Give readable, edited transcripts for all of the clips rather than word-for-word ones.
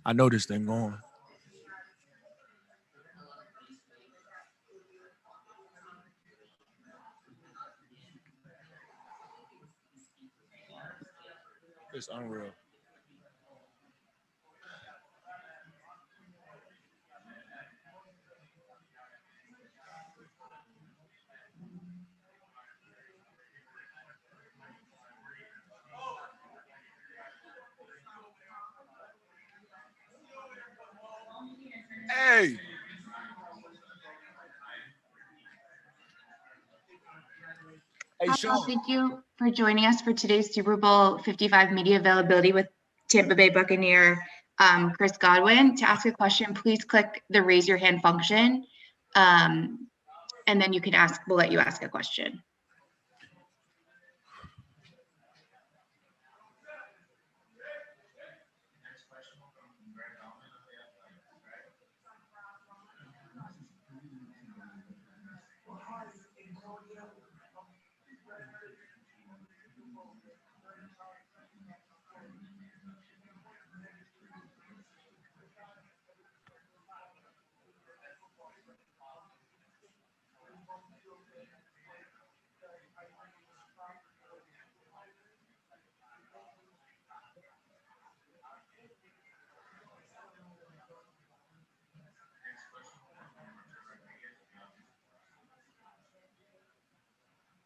I know this thing going. It's unreal. Hey. Hey, Hi, Sean. thank you for joining us for today's Super Bowl 55 media availability with Tampa Bay Buccaneer Chris Godwin. To ask a question, please click the raise your hand function, and then you can ask. We'll let you ask a question.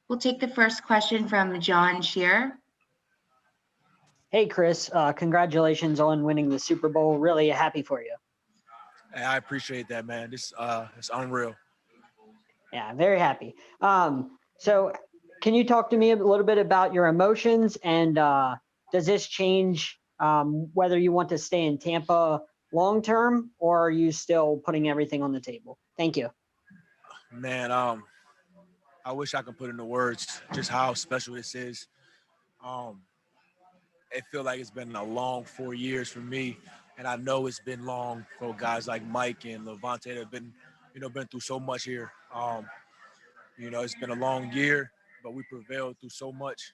We'll take the first question from John Shear. Hey, Chris, congratulations on winning the Super Bowl. Really happy for you. Hey, I appreciate that, man. This it's unreal. Yeah, very happy. So can you talk to me a little bit about your emotions, and does this change whether you want to stay in Tampa long-term, or are you still putting everything on the table? Thank you. Man, I wish I could put into words just how special this is. It feels like it's been a long 4 years for me, and I know it's been long for guys like Mike and Levante that have been, been through so much here. It's been a long year, but we prevailed through so much,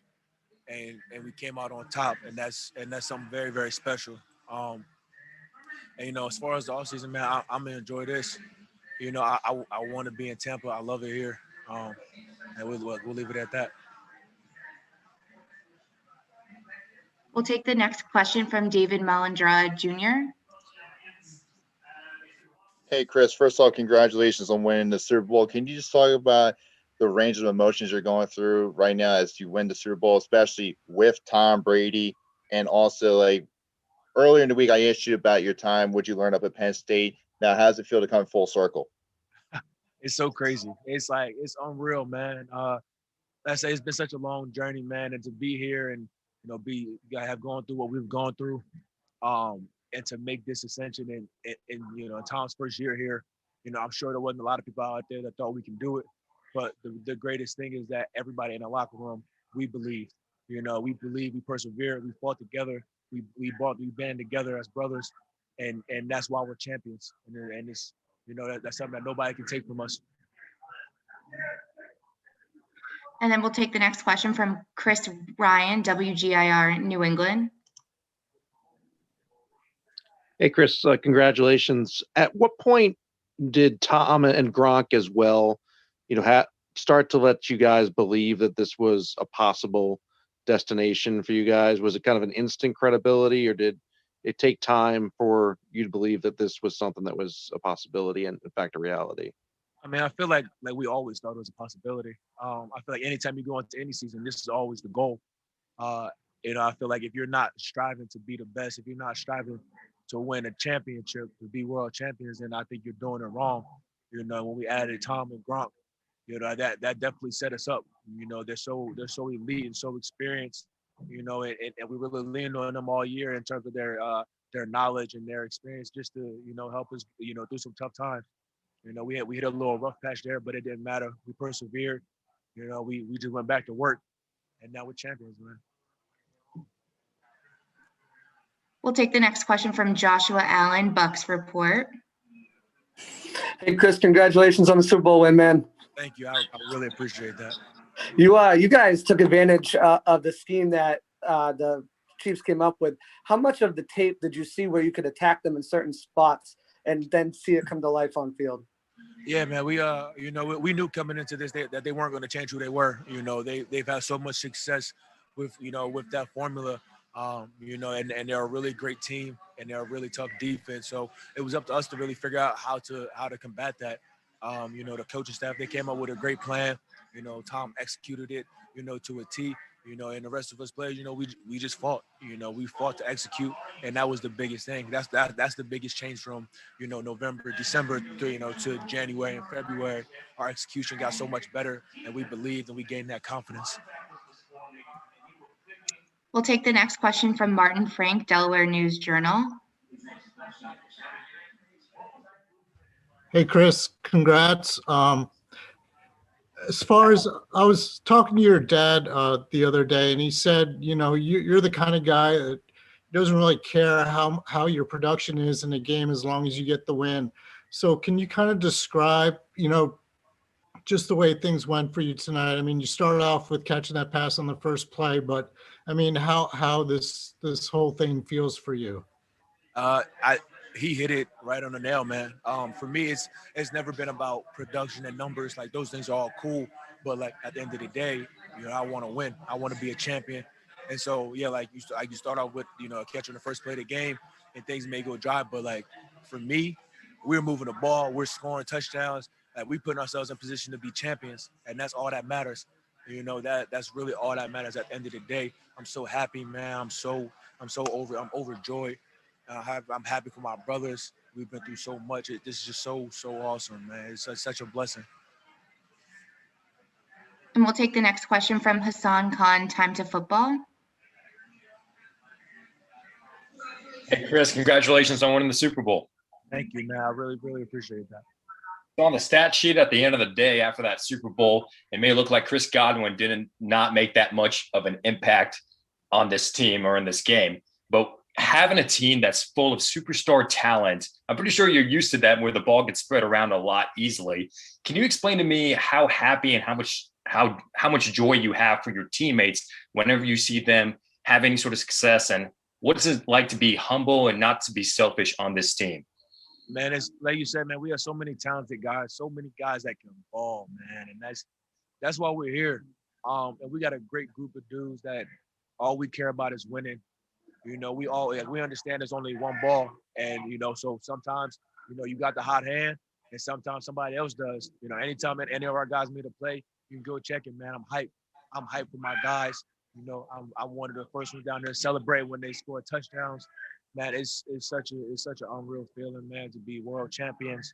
and we came out on top, and that's something very, very special. And as far as the offseason, man, I'm gonna enjoy this. I want to be in Tampa. I love it here, and we'll leave it at that. We'll take the next question from David Malandra Jr. Hey, Chris, first of all, congratulations on winning the Super Bowl. Can you just talk about the range of emotions you're going through right now as you win the Super Bowl, especially with Tom Brady? And also, like, earlier in the week, I asked you about your time, what you learned up at Penn State. Now, how does it feel to come full circle? It's so crazy. It's unreal, man. I say it's been such a long journey, man, and to be here and have gone through what we've gone through, and to make this ascension in Tom's first year here, I'm sure there wasn't a lot of people out there that thought we can do it, but the greatest thing is that everybody in the locker room, we believe, we persevered, we fought together, we band together as brothers, and that's why we're champions, and it's that's something that nobody can take from us. And then we'll take the next question from Chris Ryan, WGIR New England. Hey, Chris, congratulations. At what point did Tom and Gronk as well, start to let you guys believe that this was a possible destination for you guys? Was it kind of an instant credibility, or did it take time for you to believe that this was something that was a possibility and in fact a reality? I mean, I feel like we always thought it was a possibility. I feel like anytime you go into any season, this is always the goal. I feel like if you're not striving to be the best, if you're not striving to win a championship, to be world champions, then I think you're doing it wrong. When we added Tom and Gronk, that definitely set us up. They're so elite and so experienced, and we really leaned on them all year in terms of their knowledge and their experience, just to help us through some tough times. We hit a little rough patch there, but it didn't matter. We persevered. We just went back to work, and now we're champions, man. We'll take the next question from Joshua Allen, Bucs Report. Hey, Chris, congratulations on the Super Bowl win, man. Thank you. I really appreciate that. You guys took advantage of the scheme that the Chiefs came up with. How much of the tape did you see where you could attack them in certain spots and then see it come to life on field? Yeah, man, we knew coming into this that they weren't going to change who they were. They've had so much success with that formula. And they're a really great team and they're a really tough defense. So it was up to us to really figure out how to combat that. The coaching staff, they came up with a great plan. Tom executed it, to a T. And the rest of us players, we just fought. We fought to execute, and that was the biggest thing. That's the biggest change from, November, December, to January and February. Our execution got so much better, and we believed and we gained that confidence. We'll take the next question from Martin Frank, Delaware News Journal. Hey, Chris, congrats. As far as I was talking to your dad the other day, and he said, you're the kind of guy that doesn't really care how your production is in a game as long as you get the win. So can you kind of describe, just the way things went for you tonight? I mean, you started off with catching that pass on the first play, but I mean, how this whole thing feels for you? He hit it right on the nail, man. For me, it's never been about production and numbers. Like, those things are all cool, but like at the end of the day, I want to win. I want to be a champion. And so, yeah, like you start off with a catch on the first play of the game, and things may go dry. But like for me, we're moving the ball, we're scoring touchdowns, like we putting ourselves in position to be champions, and that's all that matters. That's really all that matters at the end of the day. I'm so happy, man. I'm overjoyed. I'm happy for my brothers. We've been through so much. This is just so awesome, man. It's such a blessing. And we'll take the next question from Hassan Khan, Time to Football. Hey, Chris, congratulations on winning the Super Bowl. Thank you, man. I really, really appreciate that. So on the stat sheet at the end of the day after that Super Bowl, it may look like Chris Godwin did not make that much of an impact on this team or in this game. But having a team that's full of superstar talent, I'm pretty sure you're used to that, where the ball gets spread around a lot easily. Can you explain to me how happy and how much joy you have for your teammates whenever you see them have any sort of success, and what is it like to be humble and not to be selfish on this team? Man, it's like you said, man, we have so many talented guys, so many guys that can ball, man. And that's why we're here. And we got a great group of dudes that all we care about is winning. We understand there's only one ball. And, so sometimes, you got the hot hand and sometimes somebody else does. Anytime any of our guys made a play, you can go check it, man. I'm hyped. I'm hyped for my guys. I'm one of the first ones down there to celebrate when they score touchdowns. Man, it's such an unreal feeling, man, to be world champions.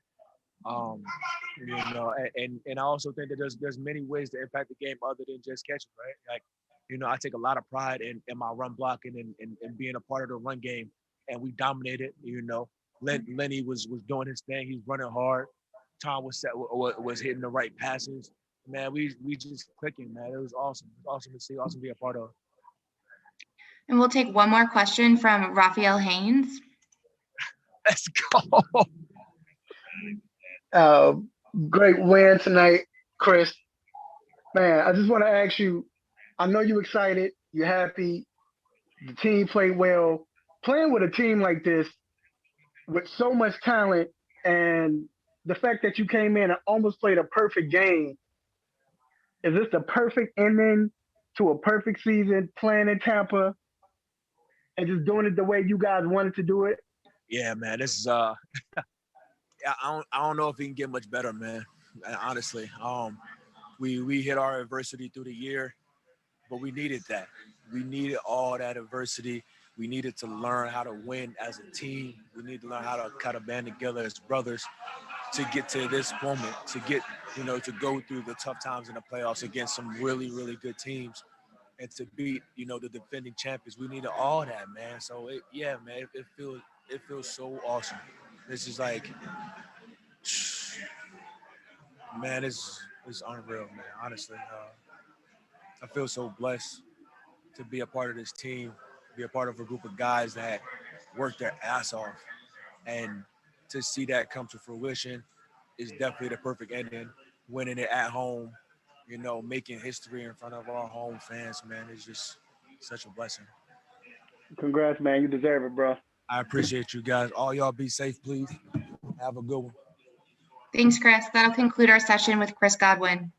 And I also think that there's many ways to impact the game other than just catching, right? Like, I take a lot of pride in my run blocking and being a part of the run game, and we dominated. Lenny was doing his thing. He's running hard. Tom was hitting the right passes. Man, we just clicking, man. It was awesome. It was awesome to see, awesome to be a part of. And we'll take one more question from Raphael Haynes. Let's go. Great win tonight, Chris. Man, I just want to ask you, I know you're excited, you're happy, the team played well. Playing with a team like this with so much talent, and the fact that you came in and almost played a perfect game, is this the perfect ending to a perfect season, playing in Tampa and just doing it the way you guys wanted to do it? Yeah, man, this is I don't know if it can get much better, man. Honestly, we hit our adversity through the year, but we needed that. We needed all that adversity. We needed to learn how to win as a team. We need to learn how to kind of band together as brothers to get to this moment, to get, to go through the tough times in the playoffs against some really, really good teams and to beat, the defending champions. We needed all that, man. So it feels so awesome. This is like, man, it's unreal, man. Honestly, I feel so blessed to be a part of this team, be a part of a group of guys that work their ass off, and to see that come to fruition is definitely the perfect ending. Winning it at home, making history in front of our home fans, man, is just such a blessing. Congrats, man. You deserve it, bro. I appreciate you guys. All y'all be safe, please. Have a good one. Thanks, Chris. That'll conclude our session with Chris Godwin.